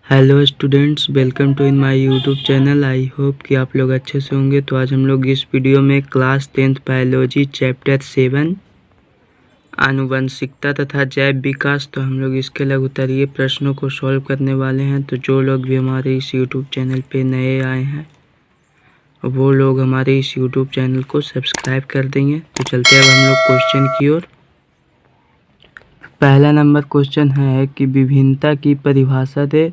Hello students, welcome to in my YouTube channel. I hope कि आप लोग अच्छे से होंगे। तो आज हम लोग इस वीडियो में क्लास 10th बायोलॉजी चैप्टर 7 आनुवंशिकता तथा जैव विकास, तो हम लोग इसके लघुत्तरीय प्रश्नों को सॉल्व करने वाले हैं। तो जो लोग भी हमारे इस यूट्यूब चैनल पे नए आए हैं वो लोग हमारे इस यूट्यूब चैनल को सब्सक्राइब कर देंगे। तो चलते हैं अब हम लोग क्वेश्चन की ओर। पहला नंबर क्वेश्चन है कि विभिन्नता की परिभाषा दे।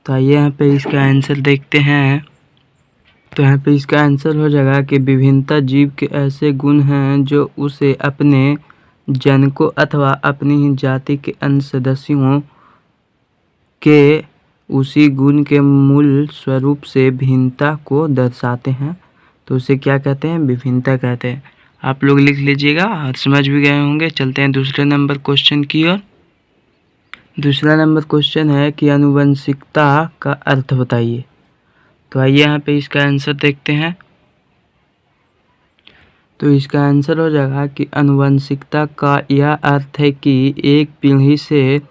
तो आइए यहाँ पे इसका आंसर देखते हैं। तो यहाँ पे इसका आंसर हो जाएगा कि विभिन्नता जीव के ऐसे गुण हैं जो उसे अपने जनकों अथवा अपनी ही जाति के अन्य सदस्यों के उसी गुण के मूल स्वरूप से भिन्नता को दर्शाते हैं। तो उसे क्या कहते हैं? विभिन्नता कहते हैं। आप लोग लिख लीजिएगा और समझ भी गए होंगे। चलते हैं दूसरे नंबर क्वेश्चन की ओर। दूसरा नंबर क्वेश्चन है कि आनुवंशिकता का अर्थ बताइए। तो आइए यहाँ पे इसका आंसर देखते हैं। तो इसका आंसर हो जाएगा कि आनुवंशिकता का यह अर्थ है कि एक पीढ़ी से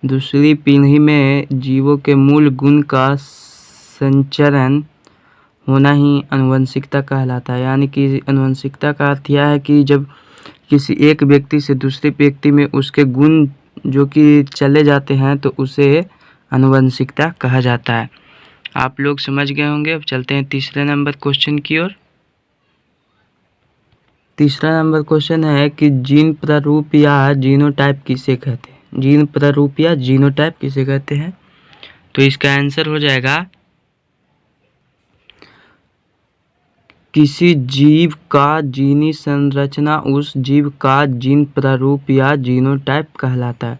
दूसरी पीढ़ी में जीवों के मूल गुण का संचरण होना ही आनुवंशिकता कहलाता है। यानी कि आनुवंशिकता का अर्थ यह है कि जब किसी एक व्यक्ति से दूसरे व्यक्ति में उसके गुण जो कि चले जाते हैं तो उसे आनुवंशिकता कहा जाता है। आप लोग समझ गए होंगे। अब चलते हैं तीसरे नंबर क्वेश्चन की ओर। तीसरा नंबर क्वेश्चन है कि जीन प्रारूप या जीनोटाइप किसे कहते हैं? जीन प्रारूप या जीनोटाइप किसे कहते हैं? तो इसका आंसर हो जाएगा किसी जीव का जीनी संरचना उस जीव का जीन प्रारूप या जीनोटाइप कहलाता है।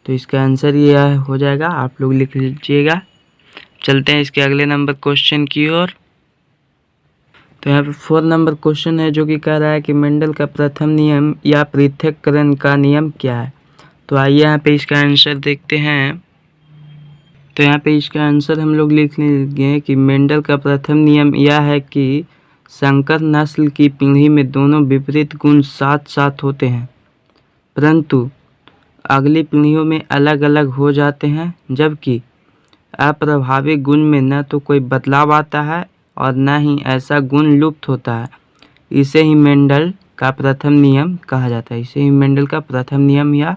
तो इसका आंसर यह हो जाएगा। आप लोग लिख लीजिएगा। चलते हैं इसके अगले नंबर क्वेश्चन की ओर। तो यहाँ पे 4 नंबर क्वेश्चन है जो कि कह रहा है कि मेंडल का प्रथम नियम या पृथक्करण का नियम क्या है। तो आइए यहाँ पे इसका आंसर देखते हैं। तो यहाँ पे इसका आंसर हम लोग लिख लेंगे कि मेंडल का प्रथम नियम यह है कि संकर नस्ल की पीढ़ी में दोनों विपरीत गुण साथ साथ होते हैं, परंतु अगली पीढ़ियों में अलग अलग हो जाते हैं, जबकि अप्रभावी गुण में न तो कोई बदलाव आता है और न ही ऐसा गुण लुप्त होता है। इसे ही मेंडल का प्रथम नियम कहा जाता है। इसे ही मेंडल का प्रथम नियम या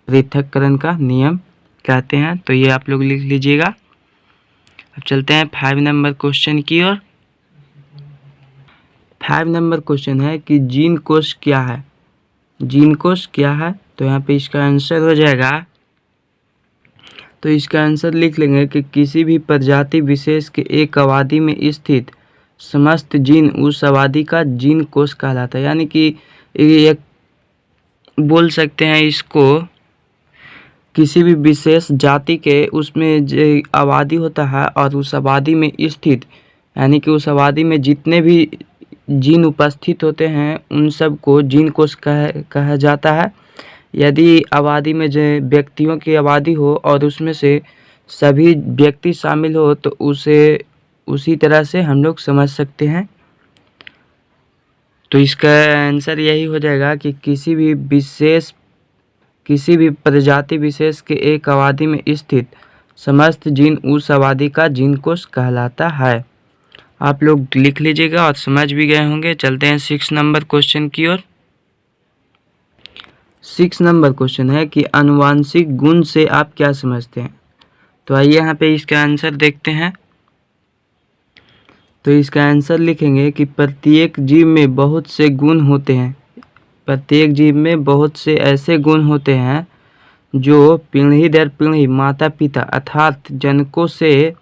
पृथक्करण का नियम कहते हैं। तो ये आप लोग लिख लीजिएगा। अब चलते हैं 5 नंबर क्वेश्चन की ओर। 5 नंबर क्वेश्चन है कि जीन कोश क्या है? जीन कोश क्या है? तो यहाँ पे इसका आंसर हो जाएगा। तो इसका आंसर लिख लेंगे कि किसी भी प्रजाति विशेष के एक आबादी में स्थित समस्त जीन उस आबादी का जीन कोश कहलाता है। यानी कि एक बोल सकते हैं इसको, किसी भी विशेष जाति के उसमें जो आबादी होता है और उस आबादी में स्थित, यानी कि उस आबादी में जितने भी जीन उपस्थित होते हैं उन सब को जीन कोश कहा जाता है। यदि आबादी में जो व्यक्तियों की आबादी हो और उसमें से सभी व्यक्ति शामिल हो तो उसे उसी तरह से हम लोग समझ सकते हैं। तो इसका आंसर यही हो जाएगा कि किसी भी प्रजाति विशेष के एक आबादी में स्थित समस्त जीन उस आबादी का जीन कोश कहलाता है। आप लोग लिख लीजिएगा और समझ भी गए होंगे। चलते हैं 6 नंबर क्वेश्चन की ओर। 6 नंबर क्वेश्चन है कि आनुवांशिक गुण से आप क्या समझते हैं? तो आइए यहाँ पे इसका आंसर देखते हैं। तो इसका आंसर लिखेंगे कि प्रत्येक जीव में बहुत से गुण होते हैं। प्रत्येक जीव में बहुत से ऐसे गुण होते हैं जो पीढ़ी दर पीढ़ी माता पिता अर्थात जनकों से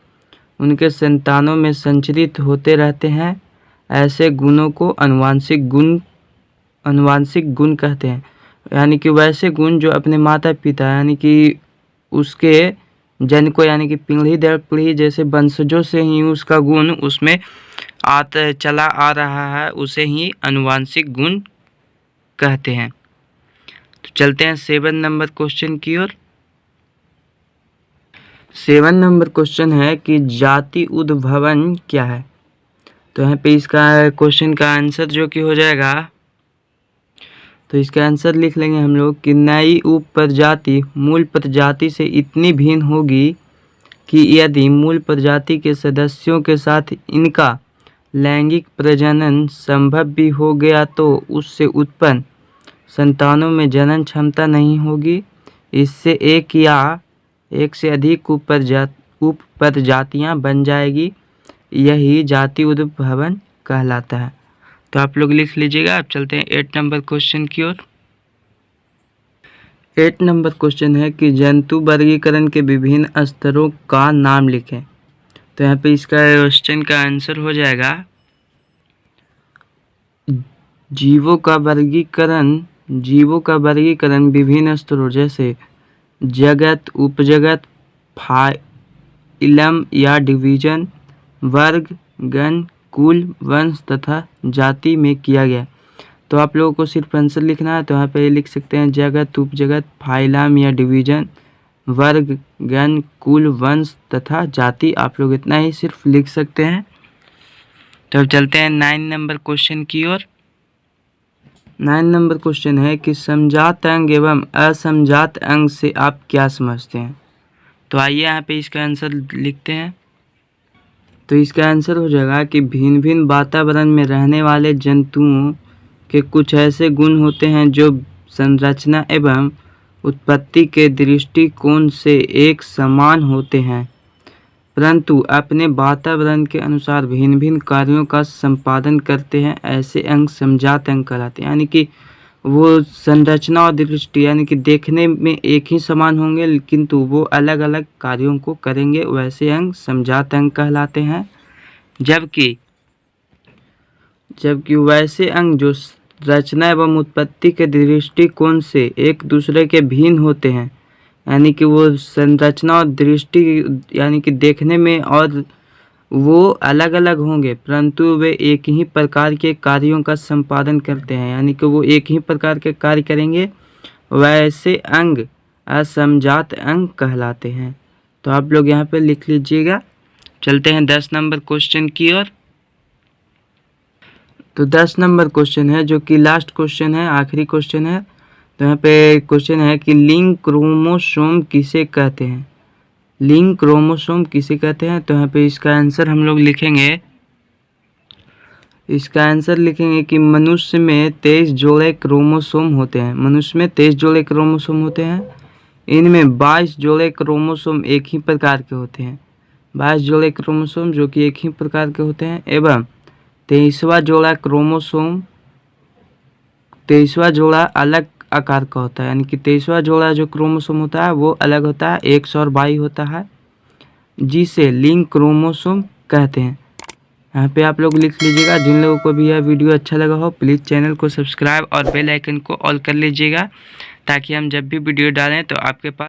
उनके संतानों में संचरित होते रहते हैं। ऐसे गुणों को आनुवांशिक गुण कहते हैं। यानी कि वैसे गुण जो अपने माता पिता यानी कि उसके जनकों यानी कि पीढ़ी दर पीढ़ी जैसे वंशजों से ही उसका गुण उसमें चला आ रहा है, उसे ही आनुवांशिक गुण कहते हैं। तो चलते हैं 7 नंबर क्वेश्चन की ओर। 7 नंबर क्वेश्चन है कि जाति उद्भवन क्या है? तो यहाँ पे इसका क्वेश्चन का आंसर जो कि हो जाएगा, तो इसका आंसर लिख लेंगे हम लोग कि नई उप प्रजाति मूल प्रजाति से इतनी भिन्न होगी कि यदि मूल प्रजाति के सदस्यों के साथ इनका लैंगिक प्रजनन संभव भी हो गया तो उससे उत्पन्न संतानों में जनन क्षमता नहीं होगी। इससे एक या एक से अधिक उपप्रजातियां बन जाएगी। यही जाति उद्भवन कहलाता है। तो आप लोग लिख लीजिएगा। अब चलते हैं 8 नंबर क्वेश्चन की ओर। 8 नंबर क्वेश्चन है कि जंतु वर्गीकरण के विभिन्न स्तरों का नाम लिखें। तो यहाँ पे इसका क्वेश्चन का आंसर हो जाएगा जीवों का वर्गीकरण विभिन्न स्तरों जैसे जगत, उपजगत, फाइलम या डिवीजन, वर्ग, गण, कुल, वंश तथा जाति में किया गया। तो आप लोगों को सिर्फ आंसर लिखना है। तो यहाँ पे लिख सकते हैं जगत, उपजगत, फाइलम या डिवीजन, वर्ग, गण, कुल, वंश तथा जाति। आप लोग इतना ही सिर्फ लिख सकते हैं। तो अब चलते हैं 9 नंबर क्वेश्चन की ओर। 9 नंबर क्वेश्चन है कि समजात अंग एवं असमजात अंग से आप क्या समझते हैं। तो आइए यहाँ पे इसका आंसर लिखते हैं। तो इसका आंसर हो जाएगा कि भिन्न भिन्न वातावरण में रहने वाले जंतुओं के कुछ ऐसे गुण होते हैं जो संरचना एवं उत्पत्ति के दृष्टिकोण से एक समान होते हैं, परंतु अपने वातावरण के अनुसार भिन्न भिन्न कार्यों का संपादन करते हैं। ऐसे अंग समजात अंग कहलाते हैं। यानी कि वो संरचना और दृष्टि यानी कि देखने में एक ही समान होंगे किंतु वो अलग अलग कार्यों को करेंगे, वैसे अंग समजात अंग कहलाते हैं। जबकि वैसे अंग जो रचना एवं उत्पत्ति के दृष्टिकोण से एक दूसरे के भिन्न होते हैं, यानी कि वो संरचना और दृष्टि यानी कि देखने में और वो अलग अलग होंगे परंतु वे एक ही प्रकार के कार्यों का संपादन करते हैं, यानी कि वो एक ही प्रकार के कार्य करेंगे, वैसे अंग असमजात अंग कहलाते हैं। तो आप लोग यहाँ पे लिख लीजिएगा। चलते हैं 10 नंबर क्वेश्चन की ओर। तो 10 नंबर क्वेश्चन है जो कि लास्ट क्वेश्चन है, आखिरी क्वेश्चन है। तो यहाँ पे क्वेश्चन है कि लिंग क्रोमोसोम किसे कहते हैं। लिंग क्रोमोसोम किसे कहते हैं। तो यहाँ पे इसका आंसर हम लोग लिखेंगे। इसका आंसर लिखेंगे कि मनुष्य में 23 जोड़े क्रोमोसोम होते हैं। मनुष्य में 23 जोड़े क्रोमोसोम होते हैं। इनमें 22 जोड़े क्रोमोसोम एक ही प्रकार के होते हैं। 22 जोड़े क्रोमोसोम जो कि एक ही प्रकार के होते हैं एवं 23वां जोड़ा अलग आकार का होता है। यानी कि 23वां जोड़ा जो क्रोमोसोम होता है वो अलग होता है, 100 और 22 होता है, जिसे लिंग क्रोमोसोम कहते हैं। यहाँ पे आप लोग लिख लीजिएगा। जिन लोगों को भी यह वीडियो अच्छा लगा हो प्लीज़ चैनल को सब्सक्राइब और बेल आइकन को ऑल कर लीजिएगा ताकि हम जब भी वीडियो डालें तो आपके पास